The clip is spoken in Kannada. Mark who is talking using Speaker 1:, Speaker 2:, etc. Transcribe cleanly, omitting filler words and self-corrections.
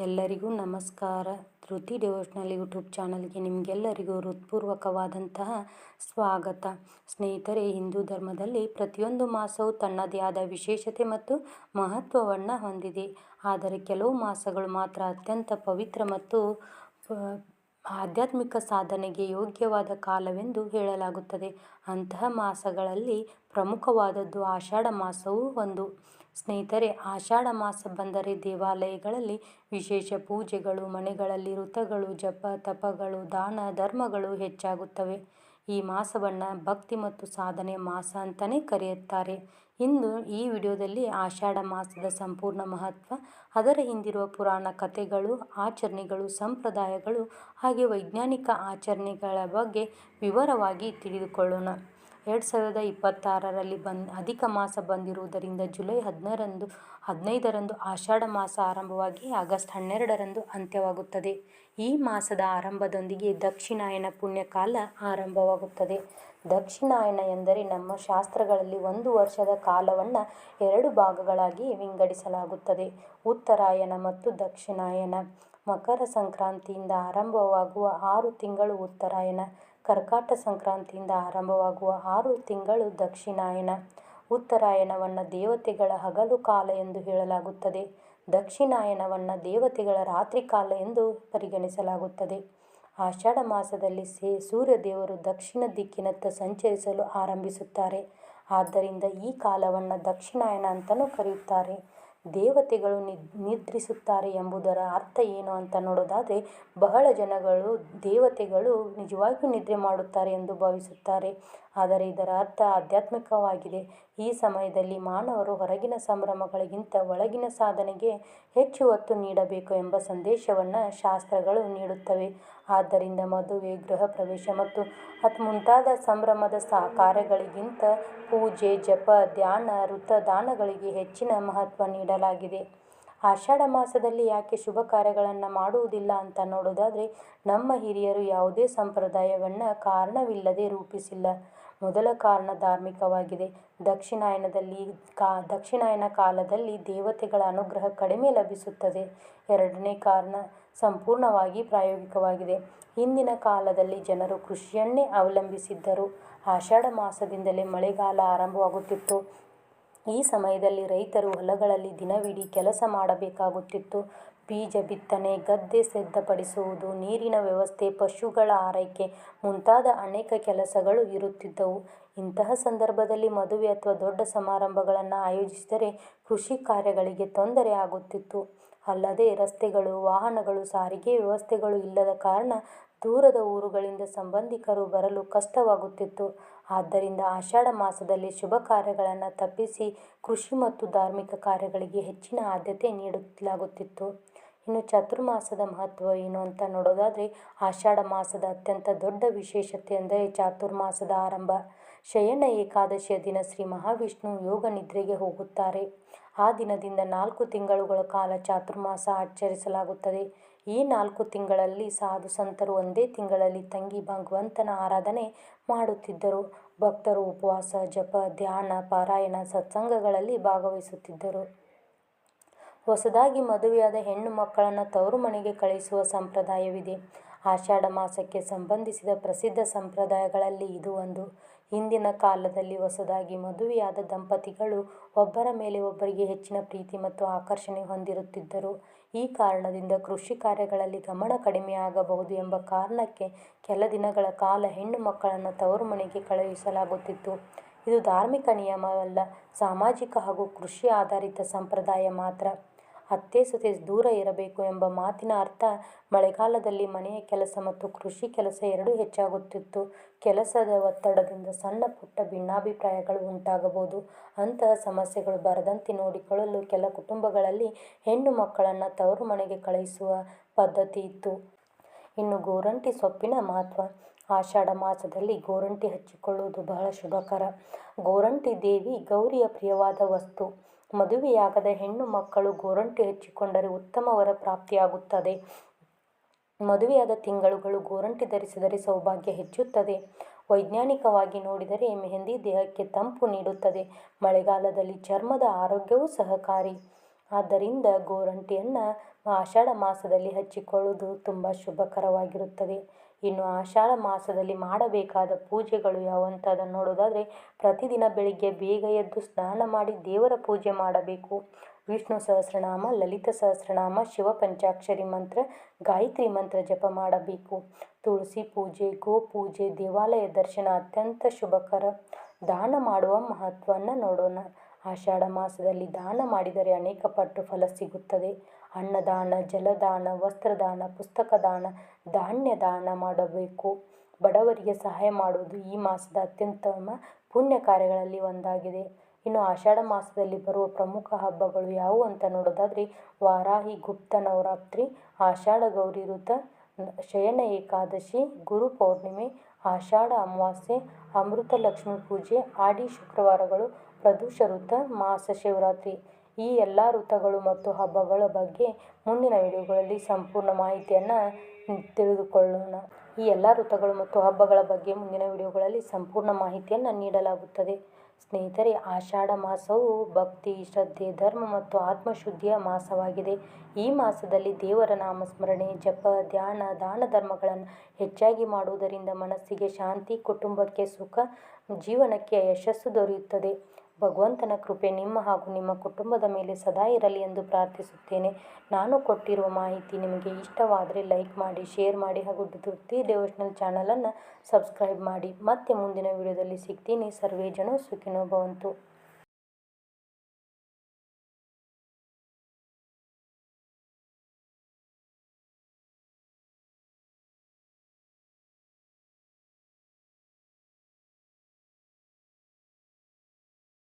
Speaker 1: ಎಲ್ಲರಿಗೂ ನಮಸ್ಕಾರ. ಧೃತಿ ಡಿವೋಷನಲ್ ಯೂಟ್ಯೂಬ್ ಚಾನಲ್ಗೆ ನಿಮಗೆಲ್ಲರಿಗೂ ಹೃತ್ಪೂರ್ವಕವಾದಂತಹ ಸ್ವಾಗತ. ಸ್ನೇಹಿತರೆ, ಹಿಂದೂ ಧರ್ಮದಲ್ಲಿ ಪ್ರತಿಯೊಂದು ಮಾಸವು ತನ್ನದೇ ಆದ ವಿಶೇಷತೆ ಮತ್ತು ಮಹತ್ವವನ್ನು ಹೊಂದಿದೆ. ಆದರೆ ಕೆಲವು ಮಾಸಗಳು ಮಾತ್ರ ಅತ್ಯಂತ ಪವಿತ್ರ ಮತ್ತು ಆಧ್ಯಾತ್ಮಿಕ ಸಾಧನೆಗೆ ಯೋಗ್ಯವಾದ ಕಾಲವೆಂದು ಹೇಳಲಾಗುತ್ತದೆ. ಅಂತಹ ಮಾಸಗಳಲ್ಲಿ ಪ್ರಮುಖವಾದದ್ದು ಆಷಾಢ ಮಾಸವೂ ಒಂದು. ಸ್ನೇಹಿತರೆ, ಆಷಾಢ ಮಾಸ ಬಂದರೆ ದೇವಾಲಯಗಳಲ್ಲಿ ವಿಶೇಷ ಪೂಜೆಗಳು, ಮನೆಗಳಲ್ಲಿ ವ್ರತಗಳು, ಜಪ ತಪಗಳು, ದಾನ ಧರ್ಮಗಳು ಹೆಚ್ಚಾಗುತ್ತವೆ. ಈ ಮಾಸವನ್ನು ಭಕ್ತಿ ಮತ್ತು ಸಾಧನೆಯ ಮಾಸ ಅಂತಲೇ ಕರೆಯುತ್ತಾರೆ. ಇಂದು ಈ ವಿಡಿಯೋದಲ್ಲಿ ಆಷಾಢ ಮಾಸದ ಸಂಪೂರ್ಣ ಮಹತ್ವ, ಅದರ ಹಿಂದಿರುವ ಪುರಾಣ ಕಥೆಗಳು, ಆಚರಣೆಗಳು, ಸಂಪ್ರದಾಯಗಳು ಹಾಗೆ ವೈಜ್ಞಾನಿಕ ಆಚರಣೆಗಳ ಬಗ್ಗೆ ವಿವರವಾಗಿ ತಿಳಿದುಕೊಳ್ಳೋಣ. 2026ರಲ್ಲಿ ಅಧಿಕ ಮಾಸ ಬಂದಿರುವುದರಿಂದ ಜುಲೈ 15ರಂದು ಆಷಾಢ ಮಾಸ ಆರಂಭವಾಗಿ ಆಗಸ್ಟ್ 12ರಂದು ಅಂತ್ಯವಾಗುತ್ತದೆ. ಈ ಮಾಸದ ಆರಂಭದೊಂದಿಗೆ ದಕ್ಷಿಣಾಯನ ಪುಣ್ಯಕಾಲ ಆರಂಭವಾಗುತ್ತದೆ. ದಕ್ಷಿಣಾಯನ ಎಂದರೆ ನಮ್ಮ ಶಾಸ್ತ್ರಗಳಲ್ಲಿ ಒಂದು ವರ್ಷದ ಕಾಲವನ್ನು 2 ಭಾಗಗಳಾಗಿ ವಿಂಗಡಿಸಲಾಗುತ್ತದೆ: ಉತ್ತರಾಯಣ ಮತ್ತು ದಕ್ಷಿಣಾಯನ. ಮಕರ ಸಂಕ್ರಾಂತಿಯಿಂದ ಆರಂಭವಾಗುವ 6 ತಿಂಗಳು ಉತ್ತರಾಯಣ, ಕರ್ಕಾಟ ಸಂಕ್ರಾಂತಿಯಿಂದ ಆರಂಭವಾಗುವ 6 ತಿಂಗಳು ದಕ್ಷಿಣಾಯನ. ಉತ್ತರಾಯಣವನ್ನು ದೇವತೆಗಳ ಹಗಲು ಕಾಲ ಎಂದು ಹೇಳಲಾಗುತ್ತದೆ. ದಕ್ಷಿಣಾಯನವನ್ನು ದೇವತೆಗಳ ರಾತ್ರಿ ಕಾಲ ಎಂದು ಪರಿಗಣಿಸಲಾಗುತ್ತದೆ. ಆಷಾಢ ಮಾಸದಲ್ಲಿ ಸೂರ್ಯದೇವರು ದಕ್ಷಿಣ ದಿಕ್ಕಿನತ್ತ ಸಂಚರಿಸಲು ಆರಂಭಿಸುತ್ತಾರೆ. ಆದ್ದರಿಂದ ಈ ಕಾಲವನ್ನು ದಕ್ಷಿಣಾಯನ ಅಂತಲೂ ಕರೆಯುತ್ತಾರೆ. ದೇವತೆಗಳು ನಿದ್ರಿಸುತ್ತಾರೆ ಎಂಬುದರ ಅರ್ಥ ಏನು ಅಂತ ನೋಡೋದಾದರೆ, ಬಹಳ ಜನಗಳು ದೇವತೆಗಳು ನಿಜವಾಗಿಯೂ ನಿದ್ರೆ ಮಾಡುತ್ತಾರೆ ಎಂದು ಭಾವಿಸುತ್ತಾರೆ. ಆದರೆ ಇದರ ಅರ್ಥ ಆಧ್ಯಾತ್ಮಿಕವಾಗಿದೆ. ಈ ಸಮಯದಲ್ಲಿ ಮಾನವರು ಹೊರಗಿನ ಸಂಭ್ರಮಗಳಿಗಿಂತ ಒಳಗಿನ ಸಾಧನೆಗೆ ಹೆಚ್ಚು ಒತ್ತು ನೀಡಬೇಕು ಎಂಬ ಸಂದೇಶವನ್ನು ಶಾಸ್ತ್ರಗಳು ನೀಡುತ್ತವೆ. ಆದ್ದರಿಂದ ಮದುವೆ, ಗೃಹ ಪ್ರವೇಶ ಮತ್ತು ಮುಂತಾದ ಸಂಭ್ರಮದ ಕಾರ್ಯಗಳಿಗಿಂತ ಪೂಜೆ, ಜಪ, ಧ್ಯಾನ, ವ್ರತ, ದಾನಗಳಿಗೆ ಹೆಚ್ಚಿನ ಮಹತ್ವ ನೀಡಲಾಗಿದೆ. ಆಷಾಢ ಮಾಸದಲ್ಲಿ ಯಾಕೆ ಶುಭ ಕಾರ್ಯಗಳನ್ನು ಮಾಡುವುದಿಲ್ಲ ಅಂತ ನೋಡೋದಾದರೆ, ನಮ್ಮ ಹಿರಿಯರು ಯಾವುದೇ ಸಂಪ್ರದಾಯವನ್ನು ಕಾರಣವಿಲ್ಲದೆ ರೂಪಿಸಿಲ್ಲ. ಮೊದಲ ಕಾರಣ ಧಾರ್ಮಿಕವಾಗಿದೆ. ದಕ್ಷಿಣಾಯನ ಕಾಲದಲ್ಲಿ ದೇವತೆಗಳ ಅನುಗ್ರಹ ಕಡಿಮೆ ಲಭಿಸುತ್ತದೆ. ಎರಡನೇ ಕಾರಣ ಸಂಪೂರ್ಣವಾಗಿ ಪ್ರಾಯೋಗಿಕವಾಗಿದೆ. ಹಿಂದಿನ ಕಾಲದಲ್ಲಿ ಜನರು ಕೃಷಿಯನ್ನೇ ಅವಲಂಬಿಸಿದ್ದರು. ಆಷಾಢ ಮಾಸದಿಂದಲೇ ಮಳೆಗಾಲ ಆರಂಭವಾಗುತ್ತಿತ್ತು. ಈ ಸಮಯದಲ್ಲಿ ರೈತರು ಹೊಲಗಳಲ್ಲಿ ದಿನವಿಡೀ ಕೆಲಸ ಮಾಡಬೇಕಾಗುತ್ತಿತ್ತು. ಬೀಜ ಬಿತ್ತನೆ, ಗದ್ದೆ ಸಿದ್ಧಪಡಿಸುವುದು, ನೀರಿನ ವ್ಯವಸ್ಥೆ, ಪಶುಗಳ ಆರೈಕೆ ಮುಂತಾದ ಅನೇಕ ಕೆಲಸಗಳು ಇರುತ್ತಿದ್ದವು. ಇಂತಹ ಸಂದರ್ಭದಲ್ಲಿ ಮದುವೆ ಅಥವಾ ದೊಡ್ಡ ಸಮಾರಂಭಗಳನ್ನು ಆಯೋಜಿಸಿದರೆ ಕೃಷಿ ಕಾರ್ಯಗಳಿಗೆ ತೊಂದರೆ ಆಗುತ್ತಿತ್ತು. ಅಲ್ಲದೆ ರಸ್ತೆಗಳು, ವಾಹನಗಳು, ಸಾರಿಗೆ ವ್ಯವಸ್ಥೆಗಳು ಇಲ್ಲದ ಕಾರಣ ದೂರದ ಊರುಗಳಿಂದ ಸಂಬಂಧಿಕರು ಬರಲು ಕಷ್ಟವಾಗುತ್ತಿತ್ತು. ಆದ್ದರಿಂದ ಆಷಾಢ ಮಾಸದಲ್ಲಿ ಶುಭ ಕಾರ್ಯಗಳನ್ನು ತಪ್ಪಿಸಿ ಕೃಷಿ ಮತ್ತು ಧಾರ್ಮಿಕ ಕಾರ್ಯಗಳಿಗೆ ಹೆಚ್ಚಿನ ಆದ್ಯತೆ ನೀಡಲಾಗುತ್ತಿತ್ತು. ಇನ್ನು ಚಾತುರ್ಮಾಸದ ಮಹತ್ವ ಏನು ಅಂತ ನೋಡೋದಾದರೆ, ಆಷಾಢ ಮಾಸದ ಅತ್ಯಂತ ದೊಡ್ಡ ವಿಶೇಷತೆ ಅಂದರೆ ಚಾತುರ್ಮಾಸದ ಆರಂಭ. ಶಯನ ಏಕಾದಶಿಯ ದಿನ ಶ್ರೀ ಮಹಾವಿಷ್ಣು ಯೋಗ ನಿದ್ರೆಗೆ ಹೋಗುತ್ತಾರೆ. ಆ ದಿನದಿಂದ 4 ತಿಂಗಳುಗಳ ಕಾಲ ಚಾತುರ್ಮಾಸ ಆಚರಿಸಲಾಗುತ್ತದೆ. ಈ 4 ತಿಂಗಳಲ್ಲಿ ಸಾಧು ಸಂತರು ಒಂದೇ ತಿಂಗಳಲ್ಲಿ ತಂಗಿ ಭಗವಂತನ ಆರಾಧನೆ ಮಾಡುತ್ತಿದ್ದರು. ಭಕ್ತರು ಉಪವಾಸ, ಜಪ, ಧ್ಯಾನ, ಪಾರಾಯಣ, ಸತ್ಸಂಗಗಳಲ್ಲಿ ಭಾಗವಹಿಸುತ್ತಿದ್ದರು. ಹೊಸದಾಗಿ ಮದುವೆಯಾದ ಹೆಣ್ಣು ಮಕ್ಕಳನ್ನು ತವರು ಮನೆಗೆ ಕಳುಹಿಸುವ ಸಂಪ್ರದಾಯವಿದೆ. ಆಷಾಢ ಮಾಸಕ್ಕೆ ಸಂಬಂಧಿಸಿದ ಪ್ರಸಿದ್ಧ ಸಂಪ್ರದಾಯಗಳಲ್ಲಿ ಇದು ಒಂದು. ಹಿಂದಿನ ಕಾಲದಲ್ಲಿ ಹೊಸದಾಗಿ ಮದುವೆಯಾದ ದಂಪತಿಗಳು ಒಬ್ಬರ ಮೇಲೆ ಒಬ್ಬರಿಗೆ ಹೆಚ್ಚಿನ ಪ್ರೀತಿ ಮತ್ತು ಆಕರ್ಷಣೆ ಹೊಂದಿರುತ್ತಿದ್ದರು. ಈ ಕಾರಣದಿಂದ ಕೃಷಿ ಕಾರ್ಯಗಳಲ್ಲಿ ಗಮನ ಕಡಿಮೆಯಾಗಬಹುದು ಎಂಬ ಕಾರಣಕ್ಕೆ ಕೆಲ ದಿನಗಳ ಕಾಲ ಹೆಣ್ಣು ಮಕ್ಕಳನ್ನು ತವರು ಮನೆಗೆ ಕಳುಹಿಸಲಾಗುತ್ತಿತ್ತು. ಇದು ಧಾರ್ಮಿಕ ನಿಯಮವಲ್ಲ, ಸಾಮಾಜಿಕ ಹಾಗೂ ಕೃಷಿ ಆಧಾರಿತ ಸಂಪ್ರದಾಯ ಮಾತ್ರ. ಅತ್ತೆ ಸೊಸೆ ದೂರ ಇರಬೇಕು ಎಂಬ ಮಾತಿನ ಅರ್ಥ ಮಳೆಗಾಲದಲ್ಲಿ ಮನೆಯ ಕೆಲಸ ಮತ್ತು ಕೃಷಿ ಕೆಲಸ ಎರಡೂ ಹೆಚ್ಚಾಗುತ್ತಿತ್ತು. ಕೆಲಸದ ಒತ್ತಡದಿಂದ ಸಣ್ಣ ಪುಟ್ಟ ಭಿನ್ನಾಭಿಪ್ರಾಯಗಳು ಉಂಟಾಗಬಹುದು. ಅಂತಹ ಸಮಸ್ಯೆಗಳು ಬರದಂತೆ ನೋಡಿಕೊಳ್ಳಲು ಕೆಲ ಕುಟುಂಬಗಳಲ್ಲಿ ಹೆಣ್ಣು ಮಕ್ಕಳನ್ನು ತವರು ಮನೆಗೆ ಕಳುಹಿಸುವ ಪದ್ಧತಿ ಇತ್ತು. ಇನ್ನು ಗೋರಂಟಿ ಸೊಪ್ಪಿನ ಮಹತ್ವ. ಆಷಾಢ ಮಾಸದಲ್ಲಿ ಗೋರಂಟಿ ಹಚ್ಚಿಕೊಳ್ಳುವುದು ಬಹಳ ಶುಭಕರ. ಗೋರಂಟಿ ದೇವಿ ಗೌರಿಯ ಪ್ರಿಯವಾದ ವಸ್ತು. ಮದುವೆಯಾಗದ ಹೆಣ್ಣು ಮಕ್ಕಳು ಗೋರಂಟಿ ಹಚ್ಚಿಕೊಂಡರೆ ಉತ್ತಮ ವರ ಪ್ರಾಪ್ತಿಯಾಗುತ್ತದೆ. ಮದುವೆಯಾದ ತಿಂಗಳುಗಳು ಗೋರಂಟಿ ಧರಿಸಿದರೆ ಸೌಭಾಗ್ಯ ಹೆಚ್ಚುತ್ತದೆ. ವೈಜ್ಞಾನಿಕವಾಗಿ ನೋಡಿದರೆ ಮೆಹಂದಿ ದೇಹಕ್ಕೆ ತಂಪು ನೀಡುತ್ತದೆ. ಮಳೆಗಾಲದಲ್ಲಿ ಚರ್ಮದ ಆರೋಗ್ಯವೂ ಸಹಕಾರಿ. ಆದ್ದರಿಂದ ಗೋರಂಟಿಯನ್ನು ಆಷಾಢ ಮಾಸದಲ್ಲಿ ಹಚ್ಚಿಕೊಳ್ಳುವುದು ತುಂಬ ಶುಭಕರವಾಗಿರುತ್ತದೆ. ಇನ್ನು ಆಷಾಢ ಮಾಸದಲ್ಲಿ ಮಾಡಬೇಕಾದ ಪೂಜೆಗಳು ಯಾವಂತ ಅದನ್ನು ನೋಡೋದಾದರೆ, ಪ್ರತಿದಿನ ಬೆಳಿಗ್ಗೆ ಬೇಗ ಎದ್ದು ಸ್ನಾನ ಮಾಡಿ ದೇವರ ಪೂಜೆ ಮಾಡಬೇಕು. ವಿಷ್ಣು ಸಹಸ್ರನಾಮ, ಲಲಿತ ಸಹಸ್ರನಾಮ, ಶಿವ ಪಂಚಾಕ್ಷರಿ ಮಂತ್ರ, ಗಾಯತ್ರಿ ಮಂತ್ರ ಜಪ ಮಾಡಬೇಕು. ತುಳಸಿ ಪೂಜೆ, ಗೋ ಪೂಜೆ, ದೇವಾಲಯ ದರ್ಶನ ಅತ್ಯಂತ ಶುಭಕರ. ದಾನ ಮಾಡುವ ಮಹತ್ವವನ್ನು ನೋಡೋಣ. ಆಷಾಢ ಮಾಸದಲ್ಲಿ ದಾನ ಮಾಡಿದರೆ ಅನೇಕ ಪಟ್ಟು ಫಲ ಸಿಗುತ್ತದೆ. ಅನ್ನದಾನ, ಜಲದಾನ, ವಸ್ತ್ರದಾನ, ಪುಸ್ತಕ ದಾನ, ಧಾನ್ಯ ದಾನ ಮಾಡಬೇಕು. ಬಡವರಿಗೆ ಸಹಾಯ ಮಾಡುವುದು ಈ ಮಾಸದ ಅತ್ಯುತ್ತಮ ಪುಣ್ಯ ಕಾರ್ಯಗಳಲ್ಲಿ ಒಂದಾಗಿದೆ. ಇನ್ನು ಆಷಾಢ ಮಾಸದಲ್ಲಿ ಬರುವ ಪ್ರಮುಖ ಹಬ್ಬಗಳು ಯಾವುವು ಅಂತ ನೋಡೋದಾದರೆ, ವಾರಾಹಿ ಗುಪ್ತ ನವರಾತ್ರಿ, ಆಷಾಢ ಗೌರಿ ವೃತ, ಶಯನ ಏಕಾದಶಿ, ಗುರು ಪೌರ್ಣಿಮೆ, ಆಷಾಢ ಅಮಾವಾಸ್ಯೆ, ಅಮೃತ ಲಕ್ಷ್ಮಿ ಪೂಜೆ, ಆಡಿ ಶುಕ್ರವಾರಗಳು, ಪ್ರದೋಷ ವೃತ, ಮಾಸ ಶಿವರಾತ್ರಿ. ಈ ಎಲ್ಲ ವೃತಗಳು ಮತ್ತು ಹಬ್ಬಗಳ ಬಗ್ಗೆ ಮುಂದಿನ ವಿಡಿಯೋಗಳಲ್ಲಿ ಸಂಪೂರ್ಣ ಮಾಹಿತಿಯನ್ನು ತಿಳಿದುಕೊಳ್ಳೋಣ. ಈ ಎಲ್ಲ ಋತುಗಳು ಮತ್ತು ಹಬ್ಬಗಳ ಬಗ್ಗೆ ಮುಂದಿನ ವಿಡಿಯೋಗಳಲ್ಲಿ ಸಂಪೂರ್ಣ ಮಾಹಿತಿಯನ್ನು ನೀಡಲಾಗುತ್ತದೆ. ಸ್ನೇಹಿತರೆ, ಆಷಾಢ ಮಾಸವು ಭಕ್ತಿ, ಶ್ರದ್ಧೆ, ಧರ್ಮ ಮತ್ತು ಆತ್ಮಶುದ್ಧಿಯ ಮಾಸವಾಗಿದೆ. ಈ ಮಾಸದಲ್ಲಿ ದೇವರ ನಾಮಸ್ಮರಣೆ, ಜಪ, ಧ್ಯಾನ, ದಾನ ಧರ್ಮಗಳನ್ನು ಹೆಚ್ಚಾಗಿ ಮಾಡುವುದರಿಂದ ಮನಸ್ಸಿಗೆ ಶಾಂತಿ, ಕುಟುಂಬಕ್ಕೆ ಸುಖ, ಜೀವನಕ್ಕೆ ಯಶಸ್ಸು ದೊರೆಯುತ್ತದೆ. ಭಗವಂತನ ಕೃಪೆ ನಿಮ್ಮ ಹಾಗೂ ನಿಮ್ಮ ಕುಟುಂಬದ ಮೇಲೆ ಸದಾ ಇರಲಿ ಎಂದು ಪ್ರಾರ್ಥಿಸುತ್ತೇನೆ. ನಾನು ಕೊಟ್ಟಿರುವ ಮಾಹಿತಿ ನಿಮಗೆ ಇಷ್ಟವಾದರೆ ಲೈಕ್ ಮಾಡಿ, ಶೇರ್ ಮಾಡಿ ಹಾಗೂ ತೃಪ್ತಿ ಡಿವೋಷನಲ್ ಚಾನಲನ್ನು ಸಬ್ಸ್ಕ್ರೈಬ್ ಮಾಡಿ. ಮತ್ತೆ ಮುಂದಿನ ವಿಡಿಯೋದಲ್ಲಿ ಸಿಗ್ತೀನಿ. ಸರ್ವೇ ಜನ ಸುಖಿನೋ ಭವಂತು.